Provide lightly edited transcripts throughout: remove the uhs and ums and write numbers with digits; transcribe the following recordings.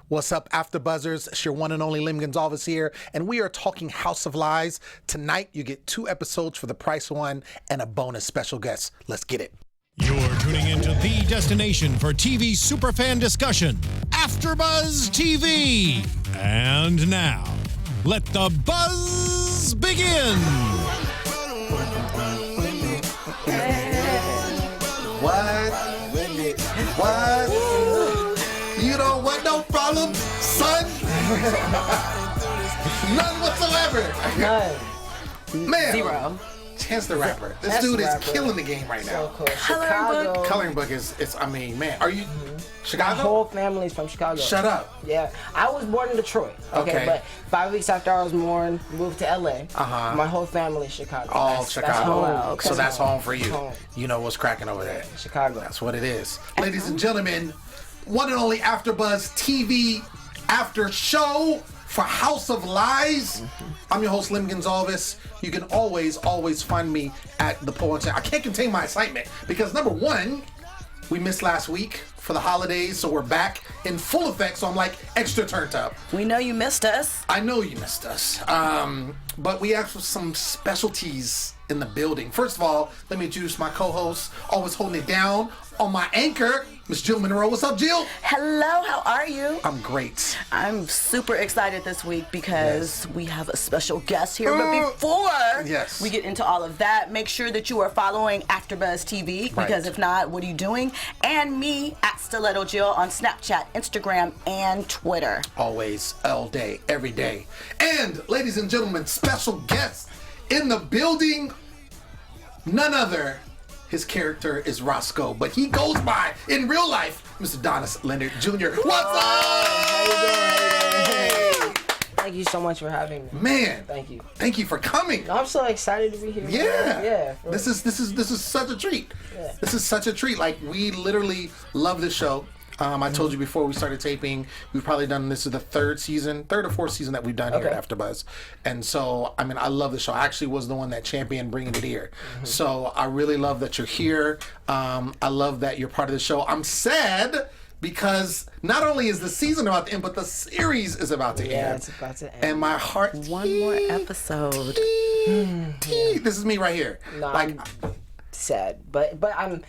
What's up, AfterBuzzers? It's your one and only Gonsalves here, and we are talking House of Lies. Tonight, you get 2 episodes for the price of 1 and a bonus special guest. Let's get it. You're tuning into the destination for TV superfan discussion, AfterBuzz TV. And now, let the buzz begin. What? You don't want no problem, son? None whatsoever. None. Man. 0. Chance the Rapper. This dude is killing the game right now. So cool. Chicago. Coloring Book is, I mean, man, are you Chicago? My whole family's from Chicago. Shut up. Yeah. I was born in Detroit. Okay. But 5 weeks after I was born, moved to LA. My whole family's Chicago. All Chicago. That's home. So that's home for you. Home. You know what's cracking over there. Chicago. That's what it is. Ladies and gentlemen, one and only AfterBuzz TV after show for House of Lies. I'm your host, Gonsalves. You can always find me at the Poll Channel. I can't contain my excitement because number one, we missed last week for the holidays, so we're back in full effect. So I'm like extra turned up. We know you missed us. I know you missed us. But we have some specialties in the building. First of all, let me introduce my co-host, always holding it down on my anchor, Miss Jill Munroe. What's up, Jill? Hello, how are you? I'm great. I'm super excited this week because we have a special guest here. But before we get into all of that, make sure that you are following AfterBuzz TV because if not, what are you doing? And me at Stiletto Jill on Snapchat, Instagram, and Twitter. Always, all day, every day. And ladies and gentlemen, special guest in the building, none other. His character is Roscoe, but he goes by, in real life, Mr. Donis Leonard Jr. What's up? How you doing? Thank you so much for having me. Man. Thank you. Thank you for coming. I'm so excited to be here. Yeah. Yeah. This is such a treat. Yeah. This is such a treat. Like, we literally love this show. I told you before we started taping, we've probably done, this is the 3rd or 4th season that we've done here at AfterBuzz. And so, I mean, I love the show. I actually was the one that championed bringing it here. So I really love that you're here. I love that you're part of the show. I'm sad because not only is the season about to end, but the series is about to end. Yeah, it's about to end. And my heart... One more episode. This is me right here. No, like, I'm sad, but I'm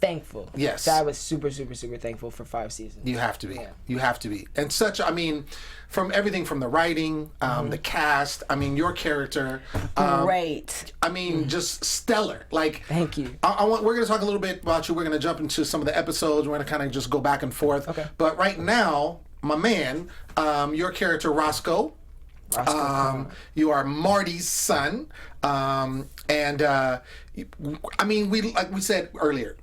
thankful. Yes. So I was super thankful for 5 seasons. You have to be. Yeah. You have to be. And I mean, from everything from the writing, the cast, I mean, your character. Great. I mean, just stellar. Like, thank you. We're going to talk a little bit about you. We're going to jump into some of the episodes. We're going to kind of just go back and forth. Okay. But right now, my man, your character, Roscoe. You are Marty's son. I mean, like we said earlier,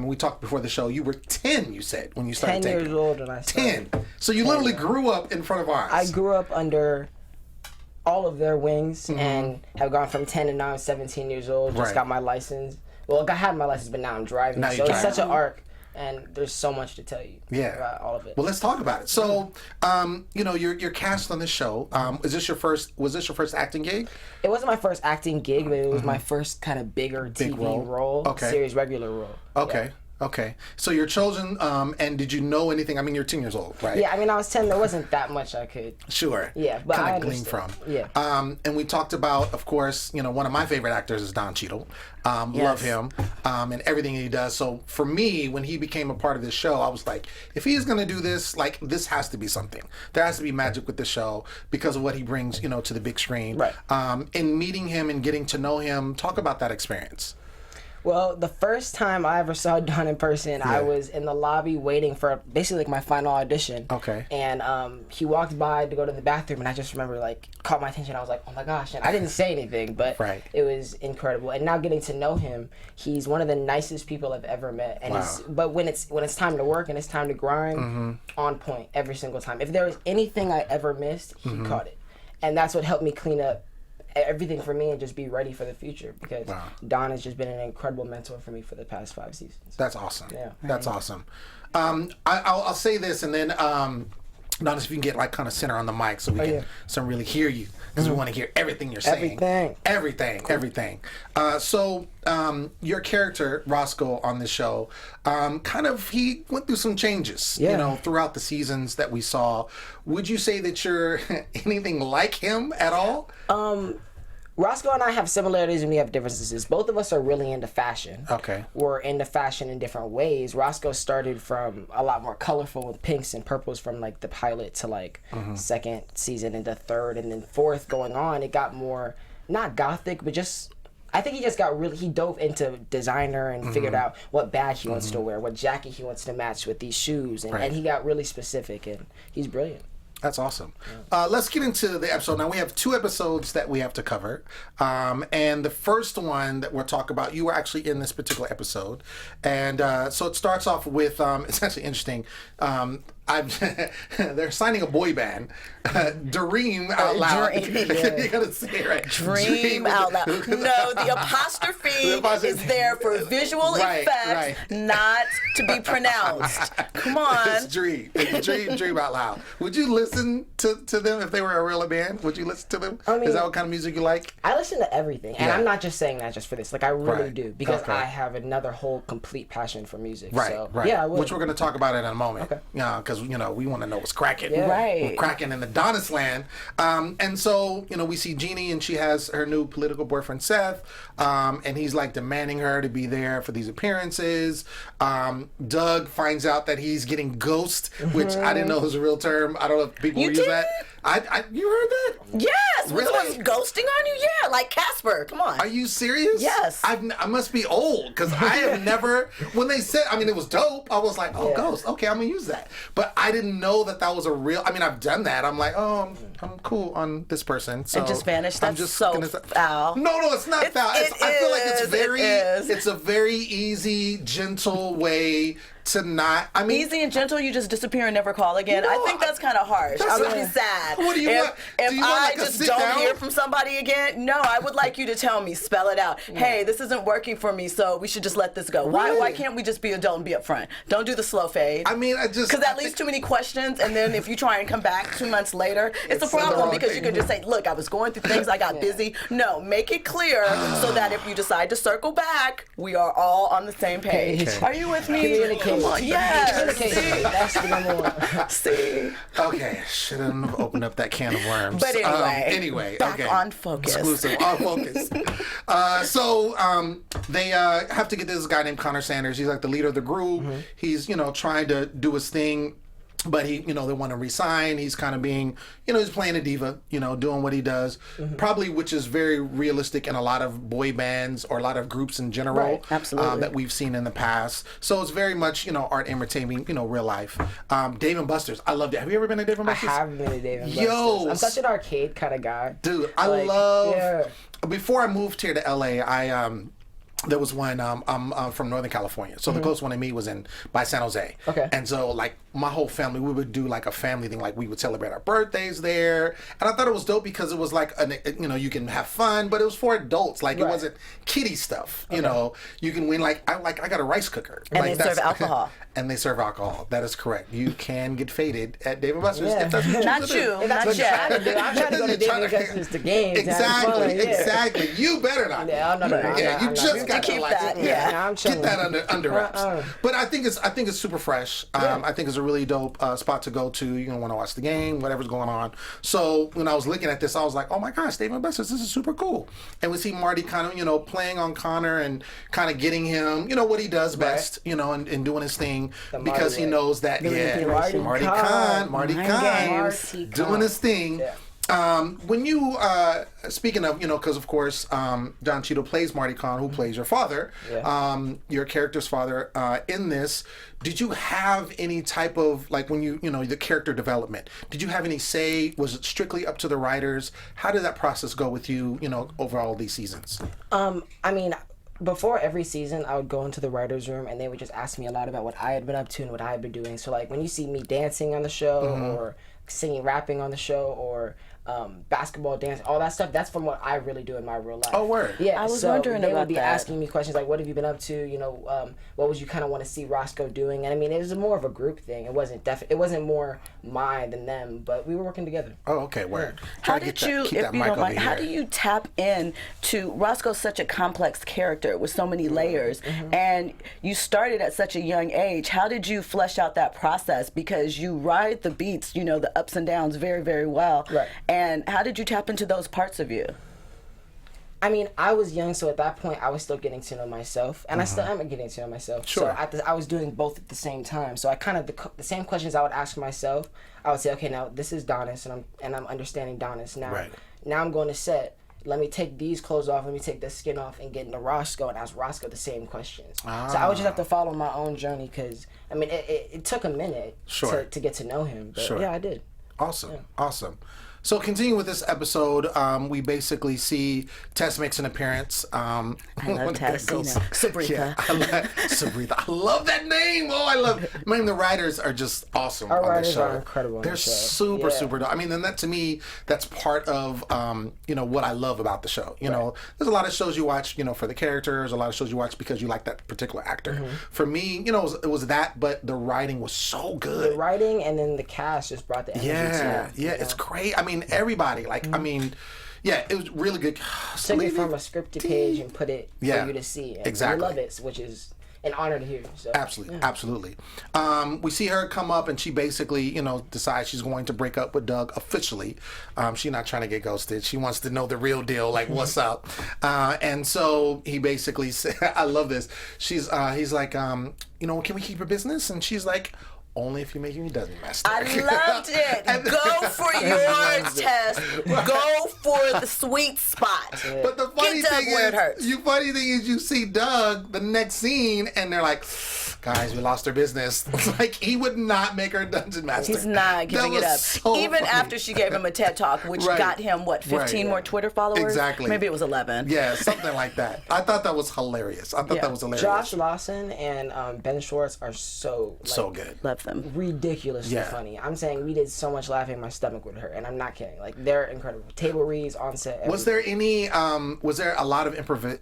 we talked before the show, you were 10, you said, when you started 10 taping. years old when I started. 10. So you literally grew up in front of our eyes. I grew up under all of their wings and have gone from 10 and now I'm 17 years old. Just got my license. Well, I had my license, but now I'm driving. Now so it's such an arc. And there's so much to tell you about all of it. Well, let's talk about it. So, you know, you're cast on this show. Was this your first acting gig? It wasn't my first acting gig, but it was my first kind of big TV role. Series regular role. Okay. Okay. So you're chosen, and did you know anything? I mean, you're 10 years old, right? Yeah, I mean, I was 10. There wasn't that much I could. Sure. Yeah, but kind I of glean from. Yeah. And we talked about, of course, you know, one of my favorite actors is Don Cheadle. Love him, and everything he does. So for me, when he became a part of this show, I was like, if he's gonna do this, like, this has to be something. There has to be magic with the show because of what he brings, you know, to the big screen. Right. In meeting him and getting to know him, talk about that experience. Well, the first time I ever saw Don in person, I was in the lobby waiting for basically like my final audition. Okay. And he walked by to go to the bathroom, and I just remember like caught my attention. I was like, oh my gosh! And I didn't say anything, but it was incredible. And now getting to know him, he's one of the nicest people I've ever met. And but when it's time to work and it's time to grind, on point every single time. If there was anything I ever missed, he caught it, and that's what helped me clean up everything for me and just be ready for the future because Don has just been an incredible mentor for me for the past 5 seasons. That's awesome. Yeah. That's awesome. I'll say this and then Donis, if you can get like kind of center on the mic so we can really hear you, because we want to hear everything you're saying. Everything. So your character Roscoe on this show, he went through some changes, throughout the seasons that we saw. Would you say that you're anything like him at all? Roscoe and I have similarities and we have differences. Both of us are really into fashion. Okay. We're into fashion in different ways. Roscoe started from a lot more colorful with pinks and purples from like the pilot to like second season into third, and then fourth going on, it got more, not gothic, but just, I think he just got really, he dove into designer and figured out what bag he wants to wear, what jacket he wants to match with these shoes, and he got really specific, and he's brilliant. That's awesome. Let's get into the episode. Now, we have 2 episodes that we have to cover. And the first one that we'll talk about, you were actually in this particular episode. And so it starts off with, it's actually interesting. They're signing a boy band. Dream out loud. You gotta say it right. Dream out loud. No, the apostrophe is there for visual effect, not to be pronounced. Come on. It's dream. It's dream out loud. Would you listen to them if they were a real band? Would you listen to them? I mean, is that what kind of music you like? I listen to everything, and I'm not just saying that just for this. Like, I really do, because I have another whole complete passion for music. So, yeah, I would. Which we're going to talk about in a moment. Okay. Yeah, because we want to know what's cracking. Yeah. We're cracking in the Donis land. And so, we see Jeannie, and she has her new political boyfriend, Seth, and he's like demanding her to be there for these appearances. Doug finds out that he's getting ghost, which I didn't know was a real term. I don't know if people use that. You heard that? Yes. Really? Was ghosting on you? Yeah, like Casper. Come on. Are you serious? Yes. I must be old, because I have never, when they said, it was dope. I was like, ghost. Okay, I'm going to use that. But I didn't know that was a real, I've done that. I'm like, I'm cool on this person. So and just vanish. That's just so foul. No, it's not foul. I feel like it's a very easy, gentle way to not, easy and gentle, you just disappear and never call again. No, I think that's kind of harsh. I would be sad. What do you want? If do you I want, just don't hear from somebody again, no, I would like you to tell me, spell it out. Hey, this isn't working for me, so we should just let this go. Really? Why can't we just be adult and be upfront? Don't do the slow fade. Because that leaves too many questions, and then if you try and come back 2 months later, it's a problem, because you can just say, look, I was going through things, I got busy. No, make it clear so that if you decide to circle back, we are all on the same page. Okay. Are you with me? Come on. Yes. That's the number one. See. Okay, shouldn't have opened up that can of worms. But anyway, back on focus. Exclusive, on focus. So they have to get this guy named Connor Sanders. He's like the leader of the group. He's trying to do his thing. But he, they want to resign. He's kind of being, he's playing a diva, doing what he does. Probably, which is very realistic in a lot of boy bands or a lot of groups in general. Right, absolutely. That we've seen in the past. So it's very much, art imitating, real life. Dave and Buster's. I loved it. Have you ever been to Dave and Buster's? I have been to Dave and Buster's. I'm such an arcade kind of guy. Dude, I love... Before I moved here to LA, there was one, I'm from Northern California, so the closest one to me was by San Jose. Okay. And so, like, my whole family, we would do, like, a family thing. Like, we would celebrate our birthdays there. And I thought it was dope because it was, like, you can have fun, but it was for adults. Like, it wasn't kiddie stuff, you know. You can win, I got a rice cooker. And they serve alcohol. And they serve alcohol. That is correct. You can get faded at Dave & Buster's if that's what you Not you. Not yet. I'm trying to go to Dave & Buster's to games. Exactly. You better not. Yeah, you just got to keep that. Get that under wraps. But I think it's super fresh. I think it's a really dope spot to go to. You're gonna want to watch the game, whatever's going on. So when I was looking at this, I was like, oh my gosh, Dave & Buster's, this is super cool. And we see Marty kind of playing on Connor and kind of getting him what he does best, and doing his thing because he knows that Marty Kaan doing his thing. When you speaking of because of course Don Cheadle plays Marty Kaan, who plays your father, your character's father in this, did you have any type of when you the character development, did you have any say? Was it strictly up to the writers? How did that process go with you over all these seasons? Before every season, I would go into the writer's room and they would just ask me a lot about what I had been up to and what I had been doing. So when you see me dancing on the show or singing, rapping on the show, or basketball, dance, all that stuff. That's from what I really do in my real life. Oh, word. Yeah, I was wondering they about would be that. asking me questions like, what have you been up to? You know, what would you kind of want to see Roscoe doing? And I mean, it was more of a group thing. It wasn't more mine than them, but we were working together. Oh, okay, word. How did you, if you don't mind, how do you tap in to Roscoe's such a complex character with so many layers, and you started at such a young age? How did you flesh out that process? Because you ride the beats, you know, the ups and downs very, very well. Right. And how did you tap into those parts of you? I mean, I was young, so at that point, I was still getting to know myself, and I still am getting to know myself. Sure. So I was doing both at the same time. So I kind of the same questions I would ask myself. I would say, okay, now this is Donis, and I'm understanding Donis now. Right. Now I'm going to set. Let me take these clothes off. Let me take this skin off and get into Roscoe and ask Roscoe the same questions. So I would just have to follow my own journey because I mean it took a minute to get to know him. But yeah, I did. Awesome. Yeah. Awesome. So continuing with this episode, we basically see Tess makes an appearance. I love Tess. Sabretha. Yeah, Sabretha. I love that name. Oh, I love it. I mean, the writers are just awesome Our on writers the show. are incredible. They're super dope. I mean, and that to me, that's part of you know, what I love about the show. You know, there's a lot of shows you watch, you know, for the characters, a lot of shows you watch because you like that particular actor. For me, you know, it was that, but the writing was so good. The writing and then the cast just brought the energy to it. It's great. I mean, everybody, like, I mean, yeah, it was really good. Took it from a scripted page and put it for you to see. And exactly. We love it, which is an honor to hear. So, Absolutely. We see her come up and she basically, you know, decides she's going to break up with Doug officially. She's not trying to get ghosted. She wants to know the real deal, like what's up. And so he basically said, I love this. He's like, you know, can we keep your business? And she's like, only if you make me dozen master. I loved it. Go for yours, Tess. Go for the sweet spot. But the funny thing is, you see Doug the next scene, and they're like, guys, we lost our business. Like, he would not make her dungeon master. He's not giving it up. So even funny. after she gave him a TED Talk, which got him, what, 15 more Twitter followers? Exactly. Maybe it was 11. Yeah, something like that. I thought that was hilarious. Josh Lawson and Ben Schwartz are so good. Love them. Ridiculously funny. I'm saying we did so much laughing in my stomach with her, and I'm not kidding. Like, they're incredible. Table reads on set. Everything. Was there a lot of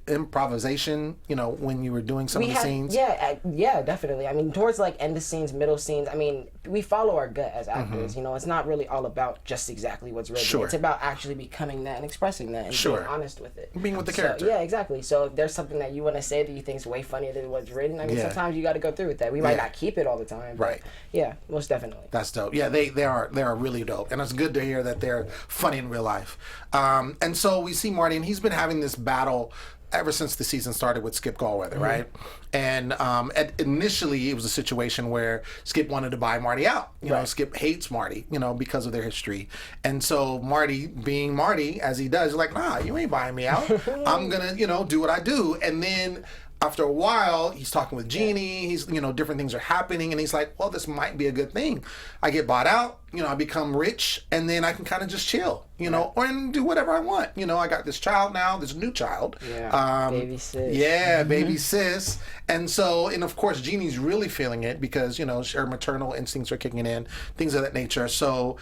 improvisation, you know, when you were doing some of the scenes? Yeah, definitely. I mean, towards like end of scenes, middle scenes, I mean, we follow our gut as actors. You know, it's not really all about just exactly what's written. It's about actually becoming that and expressing that and being honest with it. Being with the character. Yeah, exactly. So if there's something that you want to say that you think is way funnier than what's written, I mean, sometimes you got to go through with that. We might not keep it all the time. But yeah, most definitely. That's dope. Yeah, they are really dope, and it's good to hear that they're funny in real life. And so we see Marty, and he's been having this battle ever since the season started with Skip Galweather, right? And initially it was a situation where Skip wanted to buy Marty out. You know, Skip hates Marty, you know, because of their history. And so Marty, being Marty, as he does, is like, nah, you ain't buying me out. I'm gonna, you know, do what I do. And then after a while, he's talking with Jeannie. He's, you know, different things are happening, and he's like, well, this might be a good thing. I get bought out, you know, I become rich, and then I can kind of just chill, you know, and do whatever I want. You know, I got this child now, this new child. Baby sis. Yeah, baby sis. And so, and of course, Jeannie's really feeling it because, you know, her maternal instincts are kicking in, things of that nature. So,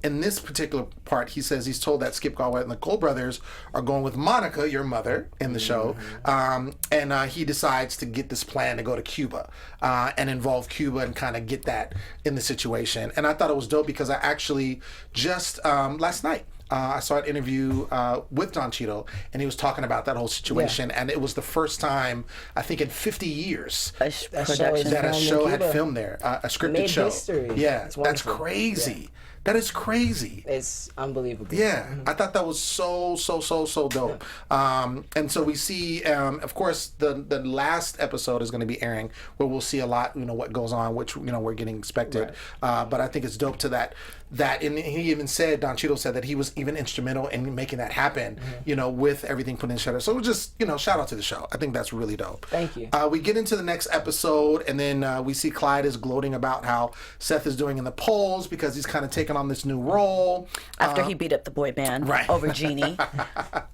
in this particular part, he says he's told that Skip Galweather and the Cole brothers are going with Monica, your mother, in the show. And he decides to get this plan to go to Cuba and involve Cuba and kind of get that in the situation. And I thought it was dope because I actually just last night I saw an interview with Don Cheadle, and he was talking about that whole situation. And it was the first time, I think, in 50 years that a show had filmed there, a scripted show. History. Yeah, that's crazy. Yeah. That is crazy. It's unbelievable. Yeah, I thought that was so dope. And so we see, of course, the last episode is going to be airing, where we'll see a lot, you know, what goes on, which, you know, we're getting expected. But I think it's dope to that, and he even said, Don Cheadle said that he was even instrumental in making that happen, you know, with everything put in Shutter. So just, you know, shout out to the show. I think that's really dope. Thank you. We get into the next episode, and then we see Clyde is gloating about how Seth is doing in the polls because he's kind of taking on this new role. After he beat up the boy band over Jeannie. That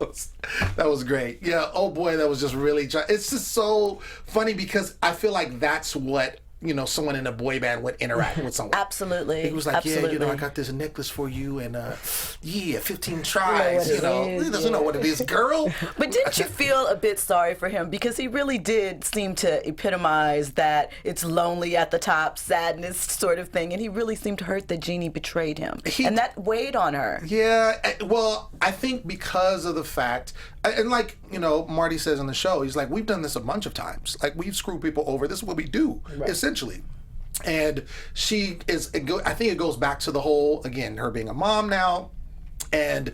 was great. Yeah, oh boy, that was just really, it's just so funny because I feel like that's what someone in a boy band would interact with someone. Absolutely. He was like, Absolutely. I got this necklace for you, and 15 tries. He doesn't know what it is, girl. But didn't you feel a bit sorry for him, because he really did seem to epitomize that it's lonely at the top, sadness sort of thing, and he really seemed hurt that Jeannie betrayed him, and that weighed on her. Yeah, well, I think because of the fact, and like Marty says on the show, he's like, we've done this a bunch of times. Like, we've screwed people over. This is what we do, essentially. And she is, I think it goes back to the whole, again, her being a mom now, and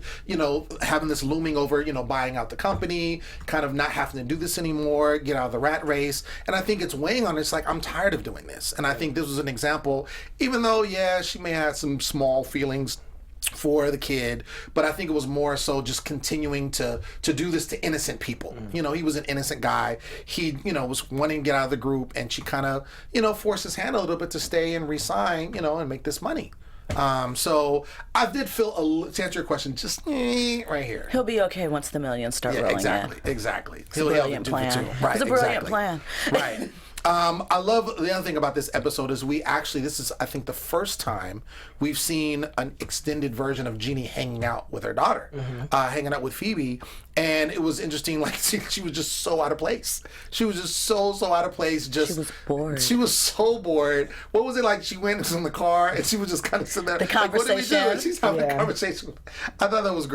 having this looming over, buying out the company, kind of not having to do this anymore, get out of the rat race. And I think it's weighing on her. It's like, I'm tired of doing this. And I think this was an example, even though, she may have some small feelings for the kid, but I think it was more so just continuing to do this to innocent people. He was an innocent guy. He was wanting to get out of the group, and she kind of forced his hand a little bit to stay and resign, and make this money. So I did feel, to answer your question, just right here. He'll be okay once the millions start rolling Exactly. It's a brilliant plan. Right, it's a brilliant plan. Right. I love the other thing about this episode is this is, I think, the first time we've seen an extended version of Jeannie hanging out with her daughter, hanging out with Phoebe. And it was interesting, like, she was just so out of place. She was just so out of place. She was bored. She was so bored. What was it like? She went in the car and she was just kind of sitting there. The conversation. Like, what did we do? And she's having a conversation. I thought that was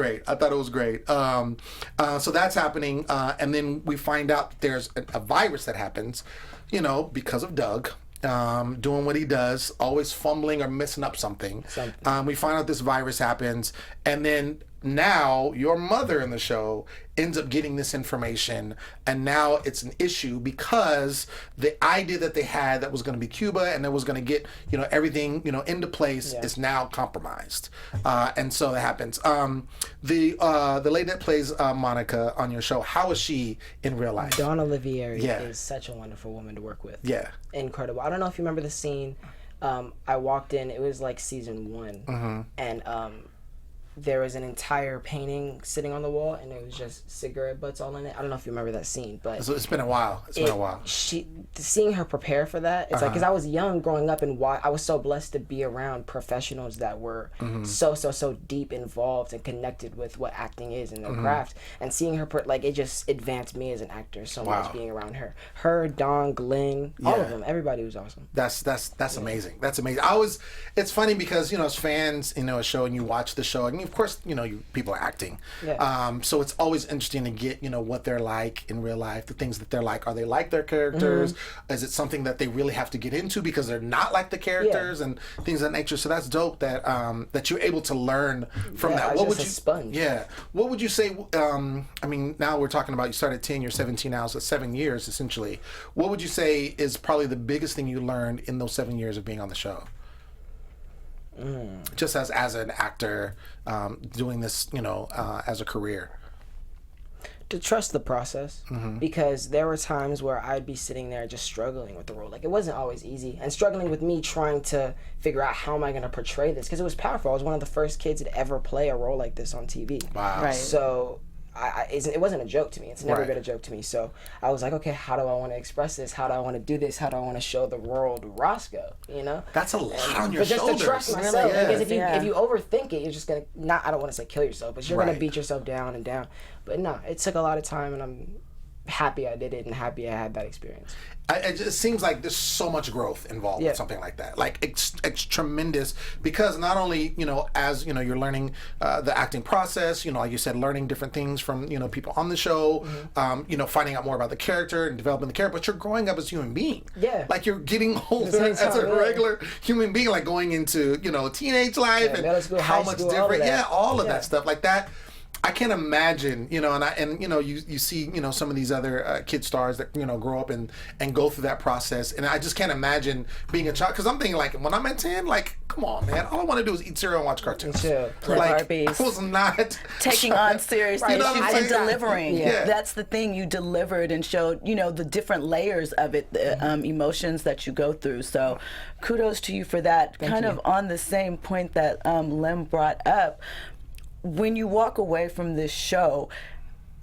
great. So that's happening. And then we find out that there's a virus that happens, because of Doug. Doing what he does, always fumbling or messing up something. We find out this virus happens, and then now your mother in the show ends up getting this information, and now it's an issue because the idea that they had that was going to be Cuba and that was going to get everything into place is now compromised, and so that happens. The lady that plays Monica on your show, how is she in real life? Dawn Olivier is such a wonderful woman to work with. Incredible. I don't know if you remember the scene. I walked in, it was like season 1, and there was an entire painting sitting on the wall, and it was just cigarette butts all in it. I don't know if you remember that scene, but it's been a while. Seeing her prepare for that, it's like, because I was young growing up, and I was so blessed to be around professionals that were so deep involved and connected with what acting is and their craft, and seeing her it just advanced me as an actor so much, being around her, Dawn, Glenn, all of them, everybody was awesome. That's amazing. That's amazing. It's funny because as fans, a show, and you watch the show, and of course, you people are acting. So it's always interesting to get, what they're like in real life, the things that they're like. Are they like their characters? Is it something that they really have to get into because they're not like the characters and things of that nature? So that's dope that that you're able to learn from that. What would you sponge. What would you say? Now we're talking about you started at 10, you're 17 now, so 7 years essentially. What would you say is probably the biggest thing you learned in those 7 years of being on the show? Just as an actor, doing this, as a career. To trust the process, because there were times where I'd be sitting there just struggling with the role. Like, it wasn't always easy, and struggling with me trying to figure out how am I going to portray this, because it was powerful. I was one of the first kids to ever play a role like this on TV. Wow. Right. So it wasn't a joke to me. It's never been a joke to me. So I was like, okay, how do I want to express this? How do I want to do this? How do I want to show the world Roscoe? That's a lot on your shoulders. But just to trust myself, because if you overthink it, you're just gonna I don't want to say kill yourself, but you're gonna beat yourself down and down. But no, it took a lot of time, and I'm happy I did it and happy I had that experience. It just seems like there's so much growth involved with something like that. Like, it's tremendous, because not only, as, you're learning the acting process, like you said, learning different things from, people on the show, finding out more about the character and developing the character, but you're growing up as a human being. Yeah. Like, you're getting older as a regular human being, like going into, teenage life and school, how much different. All of that stuff like that. I can't imagine, you see, some of these other kid stars that, grow up and go through that process. And I just can't imagine being a child. Because I'm thinking, like, when I'm at 10, like, come on, man. All I want to do is eat cereal and watch cartoons. Play like, Barbies. I was not taking on serious issues and delivering. Yeah. That's the thing. You delivered and showed, the different layers of it, the emotions that you go through. So kudos to you for that. Thank you. On the same point that Lem brought up, when you walk away from this show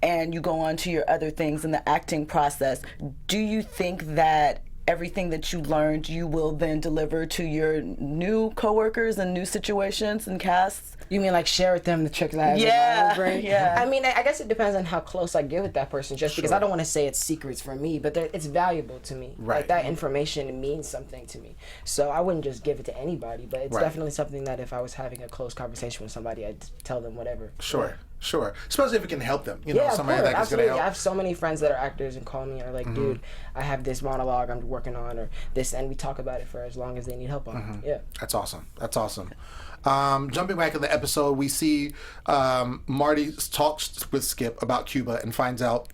and you go on to your other things in the acting process, do you think that everything that you learned, you will then deliver to your new coworkers and new situations and casts? You mean like share with them the tricks I have in my brain? Yeah. I mean, I guess it depends on how close I get with that person, just because I don't want to say it's secrets for me, but it's valuable to me. Right. Like, that information means something to me. So I wouldn't just give it to anybody, but it's definitely something that if I was having a close conversation with somebody, I'd tell them whatever. Sure. Especially if it can help them. You know, somebody that is going to help. I have so many friends that are actors and call me and are like, dude, I have this monologue I'm working on, or this, and we talk about it for as long as they need help on it. Yeah. That's awesome. Jumping back in the episode, we see Marty talks with Skip about Cuba and finds out,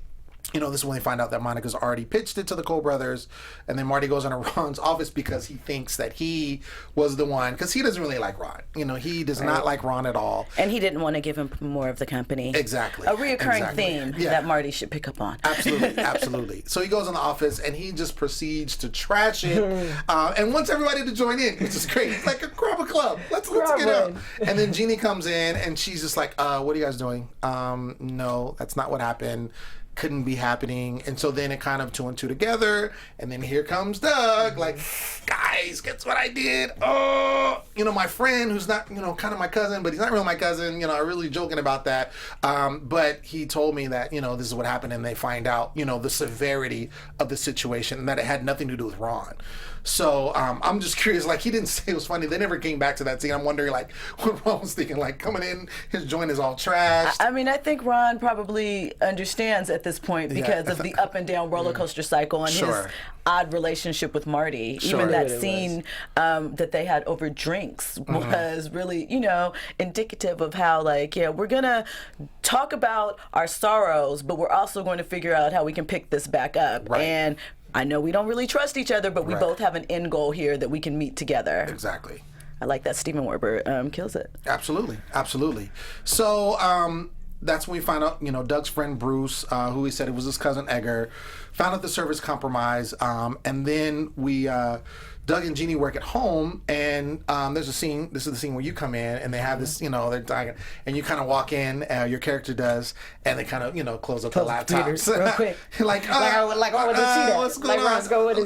you know, this is when they find out that Monica's already pitched it to the Cole brothers, and then Marty goes into Ron's office because he thinks that he was the one, because he doesn't really like Ron. You know, he does not like Ron at all. And he didn't want to give him more of the company. Exactly. A reoccurring theme that Marty should pick up on. Absolutely. So he goes in the office and he just proceeds to trash it and wants everybody to join in, which is great. It's like grab a club. Let's get out. And then Jeannie comes in and she's just like, what are you guys doing? No, that's not what happened. Couldn't be happening. And so then it kind of 2 and 2 together, and then here comes Doug, like, guys, guess what I did? Oh, you know, my friend who's not, you know, kind of my cousin, but he's not really my cousin, you know, I'm really joking about that, but he told me that, you know, this is what happened, and they find out, you know, the severity of the situation, and that it had nothing to do with Ron. So I'm just curious, like, he didn't say it was funny. They never came back to that scene. I'm wondering, like, what Ron was thinking, like, coming in, his joint is all trashed. I mean, I think Ron probably understands at this point because of the up and down roller coaster cycle and his odd relationship with Marty. Even that scene that they had over drinks was really, you know, indicative of how, like, we're going to talk about our sorrows, but we're also going to figure out how we can pick this back up. And I know we don't really trust each other, but we both have an end goal here that we can meet together. Exactly. I like that. Steven Werber kills it. Absolutely. So that's when we find out, you know, Doug's friend Bruce, who he said it was his cousin Edgar, found out the service compromise, and then we Doug and Jeannie work at home, and there's a scene. This is the scene where you come in, and they have this, you know, they're talking, and you kind of walk in. Your character does, and they kind of, you know, close up the laptops real quick. like, I wouldn't see that. What's going on? What's going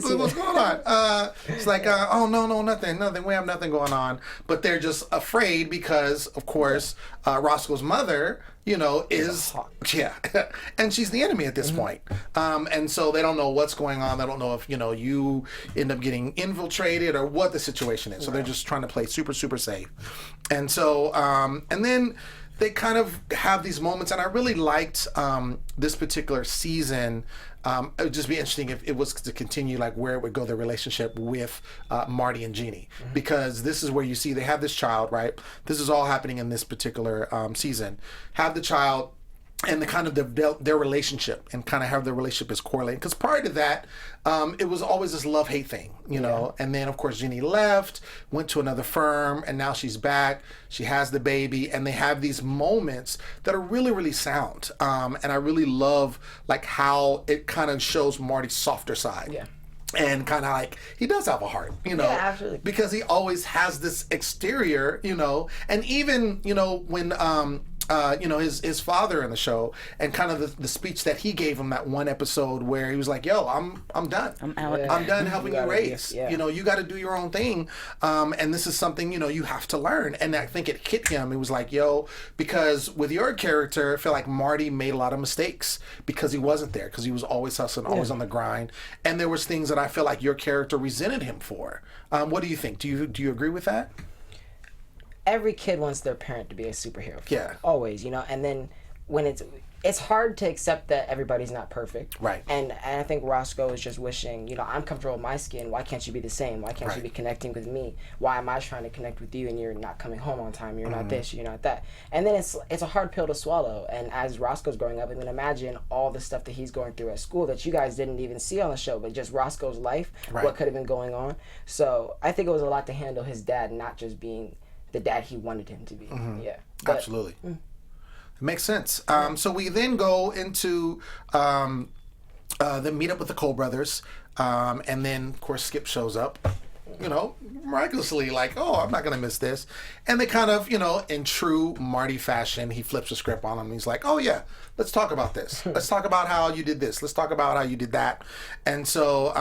on? It's like, oh no, nothing. We have nothing going on. But they're just afraid because, of course, Roscoe's mother, you know, is and she's the enemy at this point. And so they don't know what's going on. They don't know if, you know, you end up getting infiltrated or what the situation is. So they're just trying to play super safe. And so and then they kind of have these moments, and I really liked this particular season. It would just be interesting if it was to continue, like, where it would go, the relationship with Marty and Jeannie, because this is where you see they have this child, right? This is all happening in this particular season. Have the child, and the kind of their relationship, and kind of how their relationship is correlated. Because prior to that, it was always this love-hate thing, you know. And then, of course, Jeannie left, went to another firm, and now she's back. She has the baby, and they have these moments that are really sound. And I really love, like, how it kind of shows Marty's softer side. Yeah. And kind of like, he does have a heart, you know. Yeah, absolutely. Because he always has this exterior, you know. And even, you know, when you know, his father in the show, and kind of the speech that he gave him that one episode where he was like, yo, I'm done. I'm out. I'm done helping you raise. You know, you got to do your own thing. And this is something, you know, you have to learn. And I think it hit him. It was like, yo, because with your character, I feel like Marty made a lot of mistakes because he wasn't there, because he was always hustling, always on the grind. And there was things that I feel like your character resented him for. What do you think? Do you agree with that? Every kid wants their parent to be a superhero. Always, you know. And then when it's hard to accept that everybody's not perfect. Right. And I think Roscoe is just wishing, you know, I'm comfortable with my skin. Why can't you be the same? Why can't you be connecting with me? Why am I trying to connect with you and you're not coming home on time? You're not this, you're not that. And then it's a hard pill to swallow. And as Roscoe's growing up, I mean, imagine all the stuff that he's going through at school that you guys didn't even see on the show, but just Roscoe's life, what could have been going on. So I think it was a lot to handle his dad not just being the dad he wanted him to be. But, absolutely. It makes sense. So we then go into the meetup with the Cole brothers, and then, of course, Skip shows up. miraculously like, oh, I'm not going to miss this. And they kind of, in true Marty fashion, he flips the script on him. And he's like, oh, yeah, let's talk about this. Let's talk about how you did this. Let's talk about how you did that. And so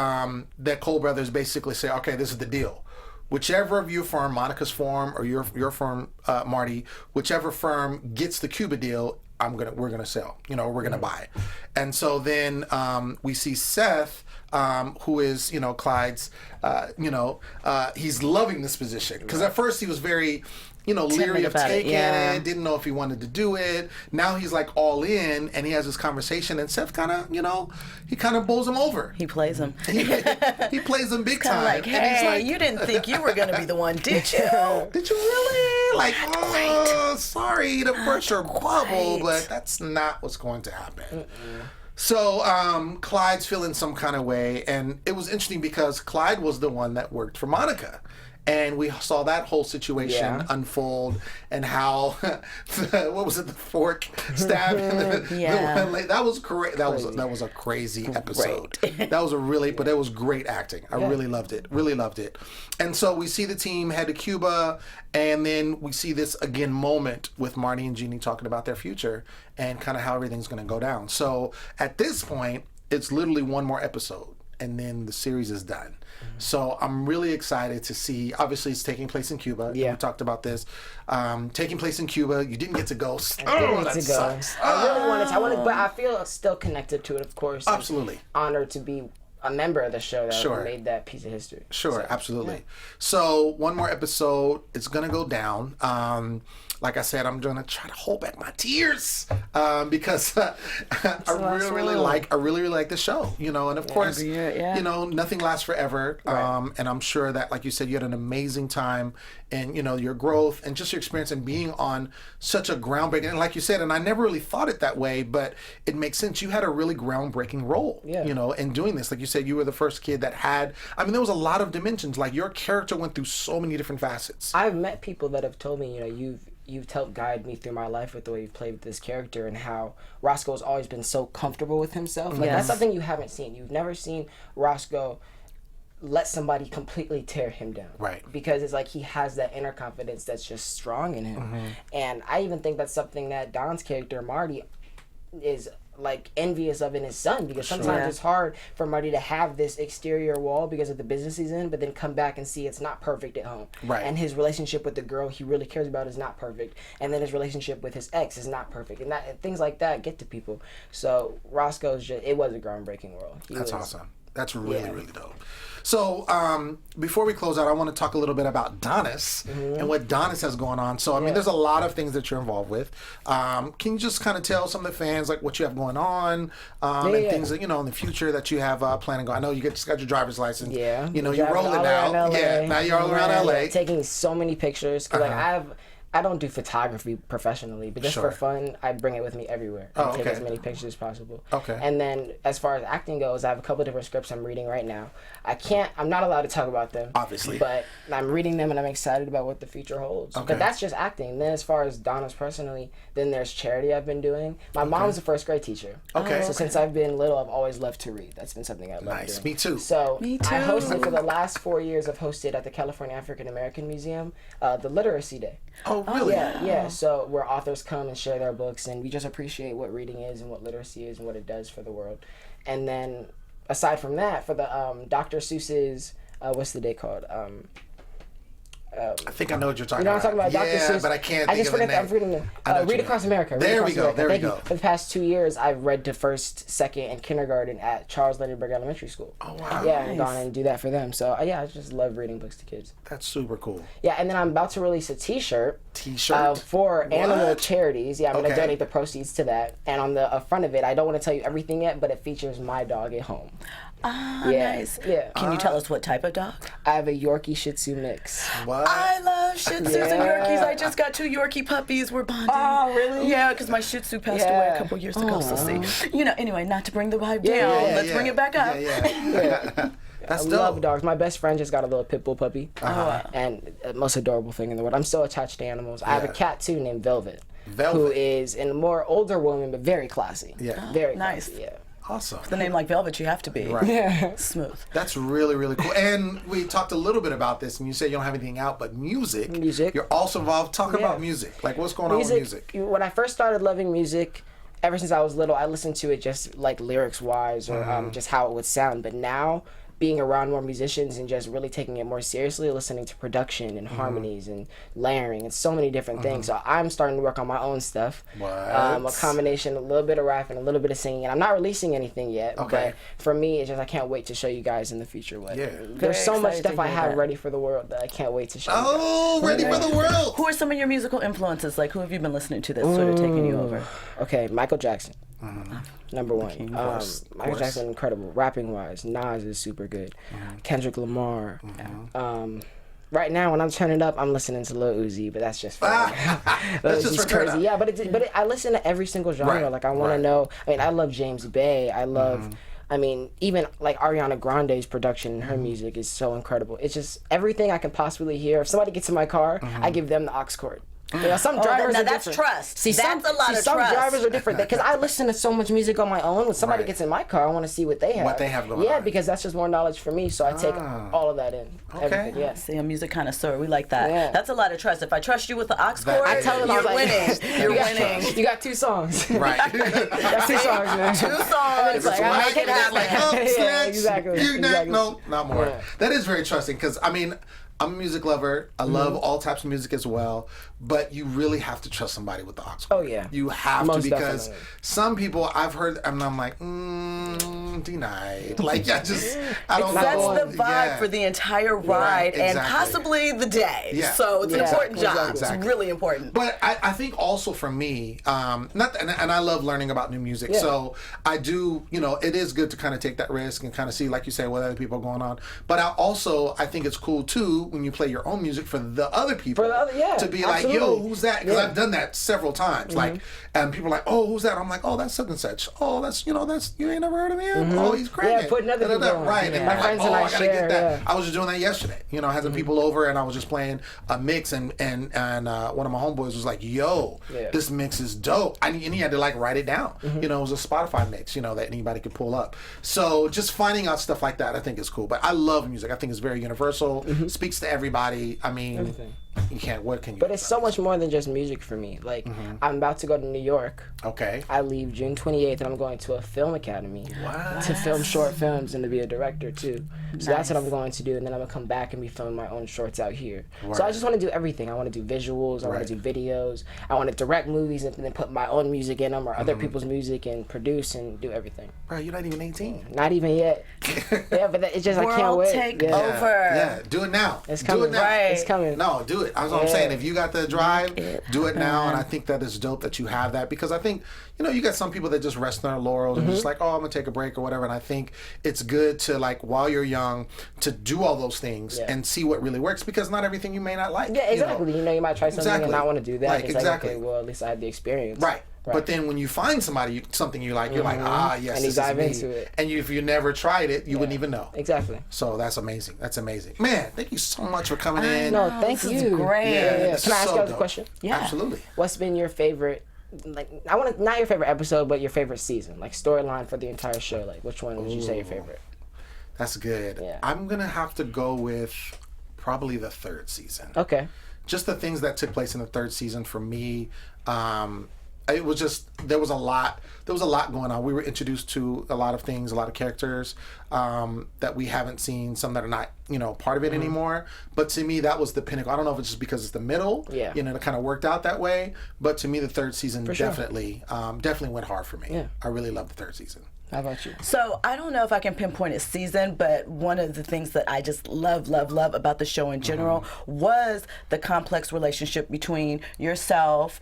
the Cole brothers basically say, okay, this is the deal. Whichever of your firm, Monica's firm or your firm, Marty, whichever firm gets the Cuba deal, we're gonna sell. We're gonna buy. And so then we see Seth, who is Clyde's. He's loving this position because at first he was very leery of taking it, didn't know if he wanted to do it. Now he's like all in, and he has this conversation, and Seth kind of, he kind of bowls him over. He plays him. He plays him big time. Like, hey, and he's like, you didn't think you were going to be the one, did you? Did you really? Like, oh, sorry to burst your bubble, but that's not what's going to happen. So Clyde's feeling some kind of way, and it was interesting because Clyde was the one that worked for Monica. And we saw that whole situation unfold, and how what was it, the fork stab? That was great. That was a crazy episode. That was but it was great acting. I really loved it. Really loved it. And so we see the team head to Cuba, and then we see this again moment with Marty and Jeannie talking about their future and kind of how everything's going to go down. So at this point, it's literally one more episode, and then the series is done. So I'm really excited to see. Obviously, it's taking place in Cuba. Yeah. We talked about this. Taking place in Cuba. You didn't get to go. Sucks. I really wanted to. But I feel still connected to it, of course. Absolutely. Honored to be a member of the show that made that piece of history. Sure, absolutely. Yeah. So one more episode. It's going to go down. Like I said, I'm gonna try to hold back my tears because I really like the show, and of course, nothing lasts forever. Right. And I'm sure that, like you said, you had an amazing time, and your growth and just your experience and being on such a groundbreaking. And like you said, and I never really thought it that way, but it makes sense. You had a really groundbreaking role, in doing this. Like you said, you were the first kid that had. I mean, there was a lot of dimensions. Like your character went through so many different facets. I've met people that have told me, you've helped guide me through my life with the way you've played with this character, and how Roscoe's always been so comfortable with himself. Like that's something you haven't seen. You've never seen Roscoe let somebody completely tear him down. Right. Because it's like he has that inner confidence that's just strong in him. And I even think that's something that Don's character, Marty, is like envious of in his son, because sometimes it's hard for Marty to have this exterior wall because of the business he's in, but then come back and see it's not perfect at home. Right. And his relationship with the girl he really cares about is not perfect. And then his relationship with his ex is not perfect. And things like that get to people. So Roscoe's it was a groundbreaking role. That's awesome. That's really, really dope. So before we close out, I want to talk a little bit about Donis and what Donis has going on. So, I mean, there's a lot of things that you're involved with. Can you just kind of tell some of the fans like what you have going on and things that, in the future that you have planning on? I know you just got your driver's license. Yeah. You're rolling now. Yeah, now you're all around LA. Taking so many pictures. Cause I don't do photography professionally, but just for fun, I bring it with me everywhere. I take as many pictures as possible. Okay. And then as far as acting goes, I have a couple different scripts I'm reading right now. I'm not allowed to talk about them. Obviously. But I'm reading them and I'm excited about what the future holds. Okay. But that's just acting. And then as far as Donis personally, then there's charity I've been doing. My mom's a first grade teacher. Okay. So since I've been little, I've always loved to read. That's been something I love doing. Me too. So I hosted for the last 4 years. I've hosted at the California African American Museum, the Literacy Day. Oh, really? Yeah. So where authors come and share their books, and we just appreciate what reading is and what literacy is and what it does for the world. And then aside from that, for the Dr. Seuss's, what's the day called? I think I know what you're talking about. You know what I'm talking about? Yeah, Dr. Seuss. But I can't think of the name. I'm reading Read Across America. There we go. For the past 2 years, I've read to first, second, and kindergarten at Charles Lindbergh Elementary School. Oh, wow. Yeah, and gone and do that for them. So, I just love reading books to kids. That's super cool. Yeah, and then I'm about to release a T-shirt. For animal charities. Yeah, I'm going to donate the proceeds to that. And on the front of it, I don't want to tell you everything yet, but it features my dog at home. Nice. Yeah. Can you tell us what type of dog? I have a Yorkie Shih Tzu mix. What? I love Shih Tzus and Yorkies. I just got 2 Yorkie puppies. We're bonding. Oh, really? Yeah, because my Shih Tzu passed away a couple years ago. So see, anyway, not to bring the vibe down. Let's bring it back up. That's I love dogs. My best friend just got a little pit bull puppy, and the most adorable thing in the world. I'm so attached to animals. I have a cat too named Velvet, who is a more older woman but very classy. Yeah, very nice. classy. Yeah. Awesome. With the name like Velvet, you have to be smooth. That's really, really cool. And we talked a little bit about this, and you said you don't have anything out, but music. You're also involved. Talk about music. Like, what's going on with music? When I first started loving music, ever since I was little, I listened to it just like lyrics-wise or just how it would sound. But now, being around more musicians and just really taking it more seriously, listening to production and harmonies and layering and so many different things. So I'm starting to work on my own stuff. A combination, a little bit of rap and a little bit of singing. And I'm not releasing anything yet, but for me, it's just I can't wait to show you guys in the future what. There's so much stuff I have ready for the world that I can't wait to show you guys. Oh, ready for the world! Who are some of your musical influences? Like, who have you been listening to that's sort of taking you over? Okay, Michael Jackson. Number one. Michael Jackson, incredible. Rapping wise, Nas is super good. Kendrick Lamar. Right now, when I'm turning up, I'm listening to Lil Uzi, but that's just fun. That's just crazy. Yeah, but I listen to every single genre. Like I want to know. I mean, I love James Bay. I love. I mean, even like Ariana Grande's production and her music is so incredible. It's just everything I can possibly hear. If somebody gets in my car, I give them the aux cord. You know, some drivers are that's different. Trust. See, that's a lot of some trust. drivers are different because I listen to so much music on my own. When somebody gets in my car, I want to see what they have. What they have going on. Yeah, because that's just more knowledge for me. So I take all of that in. Okay. Yeah. See, a music connoisseur. We like that. Yeah. That's a lot of trust. If I trust you with the aux cord, I tell them you're winning. You're winning. You got 2 songs. Right. That's 2 songs, man. 2 songs. It's like, I make it happen. like, snatch. Exactly. No, not more. Yeah. That is very trusting because, I mean, I'm a music lover. I love all types of music as well, but you really have to trust somebody with the aux cord. Oh, yeah. You have Most to because definitely. some people I've heard, and I'm like, denied. Like, I don't know. That's the vibe for the entire ride and possibly the day. Yeah. So it's an important job. Exactly. It's really important. But I think also for me, and I love learning about new music. Yeah. So I do, you know, it is good to kind of take that risk and kind of see, like you say, what other people are going on. But I think it's cool too when you play your own music for the other people to be like, yo, who's that? Because I've done that several times. Like, and people are like, oh, who's that? I'm like, oh, that's such and such. Oh, that's you ain't never heard of him. Oh, he's crazy. Yeah, putting other people on. Right. And My they're friends like, and I I gotta share, get that. I was just doing that yesterday. You know, I had some people over and I was just playing a mix and one of my homeboys was like, yo, this mix is dope. And he had to like write it down. You know, it was a Spotify mix, you know, that anybody could pull up. So just finding out stuff like that I think is cool. But I love music. I think it's very universal. Speaks to everybody. I mean, what can you But it's so much more than just music for me. Like, I'm about to go to New York. Okay. I leave June 28th and I'm going to a film academy to film short films and to be a director too. So that's what I'm going to do, and then I'm gonna come back and be filming my own shorts out here. So I just want to do everything. I want to do visuals, I want to do videos, I want to direct movies and then put my own music in them or other people's music and produce and do everything. Bro, you're not even 18. Not even yet. But it's just World I can't wait. Take over. Yeah, do it now. It's coming. Do it now. Right. It's coming. No, do it. That's what I'm saying. If you got the drive, do it now. And I think that is dope that you have that because I think, you know, you got some people that just rest on their laurels and just like, oh, I'm gonna take a break or whatever. And I think it's good to like while you're young to do all those things and see what really works because not everything you may not like. Yeah, exactly. You know, you might try something and not want to do that. Like, it's exactly. like, okay, well, at least I had the experience. Right. But then when you find something you like, you're like, yes, and you dive into it. And if you never tried it, you wouldn't even know. Exactly. So that's amazing. That's amazing. Man, thank you so much for coming in. No, thank you. This is great. Yeah, Can I ask you a question? Yeah. Absolutely. What's been your favorite, like, I want to, not your favorite episode, but your favorite season, like storyline for the entire show? Like, which one would you say your favorite? That's good. Yeah. I'm going to have to go with probably the 3rd season. Okay. Just the things that took place in the 3rd season for me, it was just there was a lot going on. We were introduced to a lot of things, a lot of characters that we haven't seen, some that are not, you know, part of it anymore. But to me, that was the pinnacle. I don't know if it's just because it's the middle, you know, it kind of worked out that way. But to me, the 3rd season definitely went hard for me. Yeah. I really loved the 3rd season. How about you? So I don't know if I can pinpoint a season, but one of the things that I just love about the show in general was the complex relationship between yourself,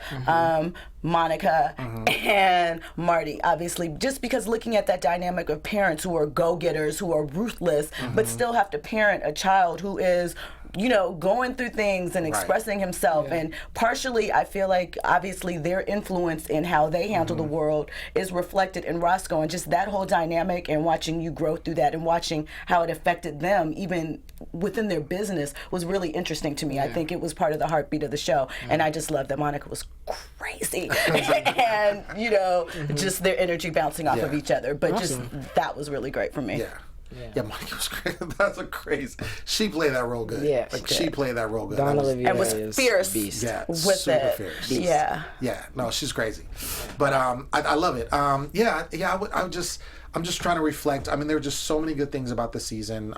Monica, and Marty. Obviously, just because looking at that dynamic of parents who are go-getters, who are ruthless, but still have to parent a child who is, you know, going through things and expressing himself. And partially, I feel like, obviously, their influence in how they handle the world is reflected in Roscoe, and just that whole dynamic and watching you grow through that and watching how it affected them, even within their business, was really interesting to me. I think it was part of the heartbeat of the show. And I just love that Monica was crazy. crazy. And, you know, just their energy bouncing off of each other. But just that was really great for me. Yeah, Monica was great. That's a crazy. She played that role good. Yeah, like she played that role good. And was fierce. Beast. Yeah, with super it. fierce. Beast. Yeah. No, she's crazy. But I love it. I'm just trying to reflect. I mean, there are just so many good things about the season,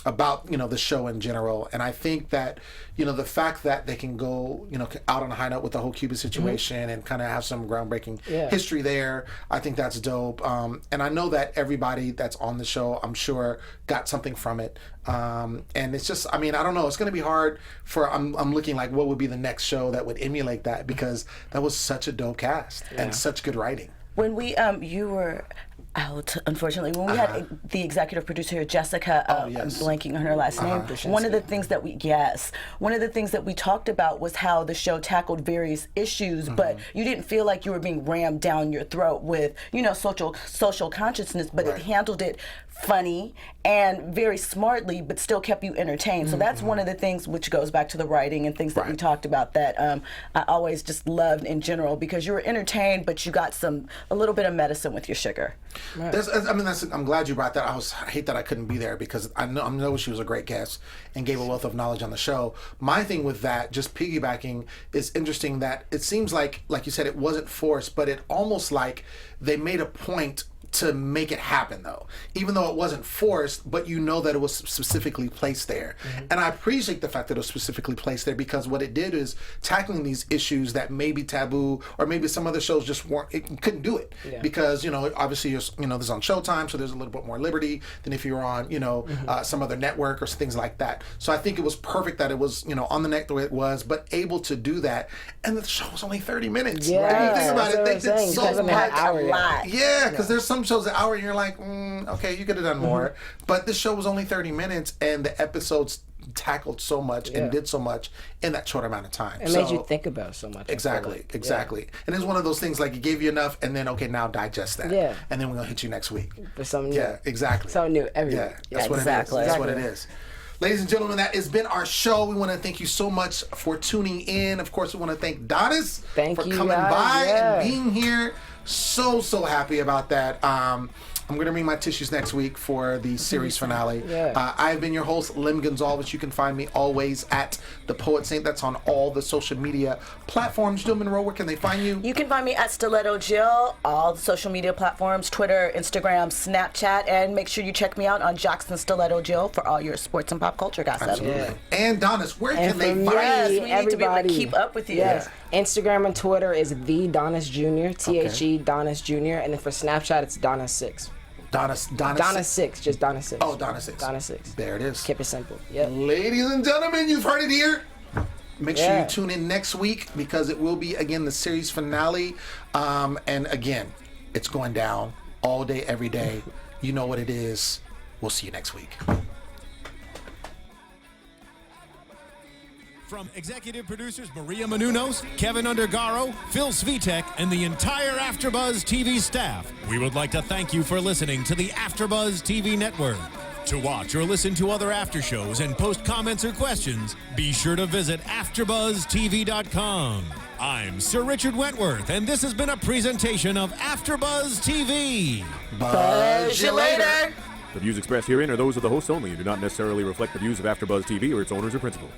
about, you know, the show in general. And I think that, you know, the fact that they can go, you know, out on a high note with the whole Cuba situation and kind of have some groundbreaking history there, I think that's dope. And I know that everybody that's on the show, I'm sure, got something from it. And it's just, I mean, I don't know. It's going to be hard for, I'm looking like what would be the next show that would emulate that, because that was such a dope cast and such good writing. When we, you were out, unfortunately, when we had the executive producer Jessica, I'm blanking on her last name. One of the things that we talked about was how the show tackled various issues, but you didn't feel like you were being rammed down your throat with, you know, social consciousness, but it handled it funny and very smartly, but still kept you entertained. So that's one of the things, which goes back to the writing and things that we talked about, that I always just loved in general, because you were entertained, but you got a little bit of medicine with your sugar. I'm glad you brought that. I hate that I couldn't be there, because I know she was a great guest and gave a wealth of knowledge on the show. My thing with that, just piggybacking, is interesting that it seems like you said, it wasn't forced, but it almost like they made a point to make it happen, though, even though it wasn't forced, but you know that it was specifically placed there. And I appreciate the fact that it was specifically placed there, because what it did is tackling these issues that may be taboo, or maybe some other shows just couldn't do it, because, you know, obviously this is on Showtime, so there's a little bit more liberty than if you were on, you know, some other network or things like that. So I think it was perfect that it was, you know, on the net the way it was, but able to do that. And the show was only 30 minutes. Yeah, when you think about it, they did so much. A Yeah, because there's some shows an hour and you're like, okay, you could have done more. But this show was only 30 minutes, and the episodes tackled so much and did so much in that short amount of time. It made you think about so much. Exactly. And it's one of those things, like, it gave you enough, and then, okay, now digest that. Yeah. And then we're going to hit you next week. For something new. Yeah, exactly. Something new every week. That's what it is. That's what it is. Ladies and gentlemen, that has been our show. We want to thank you so much for tuning in. Of course, we want to thank Donis for coming by and being here. So happy about that. I'm going to bring my tissues next week for the series finale. I've been your host, Lim Gonsalves. You can find me always at The Poet Saint. That's on all the social media platforms. Jill Munroe, where can they find you? You can find me at Stiletto Jill, all the social media platforms, Twitter, Instagram, Snapchat, and make sure you check me out on Jackson Stiletto Jill for all your sports and pop culture gossip. Absolutely. And Donis, where can they find you? We need to be able to keep up with you. Instagram and Twitter is the Donis Jr. THE Donis Jr. And then for Snapchat, it's Donis6. Donis6, just Donis6. Oh, Donis6. Donis6. There it is. Keep it simple. Yep. Ladies and gentlemen, you've heard it here. Make sure you tune in next week, because it will be, again, the series finale. And again, it's going down all day, every day. You know what it is. We'll see you next week. From executive producers Maria Menounos, Kevin Undergaro, Phil Svitek, and the entire AfterBuzz TV staff, we would like to thank you for listening to the AfterBuzz TV network. To watch or listen to other after shows and post comments or questions, be sure to visit AfterBuzzTV.com. I'm Sir Richard Wentworth, and this has been a presentation of AfterBuzz TV. Buzz you later. The views expressed herein are those of the hosts only and do not necessarily reflect the views of AfterBuzz TV or its owners or principals.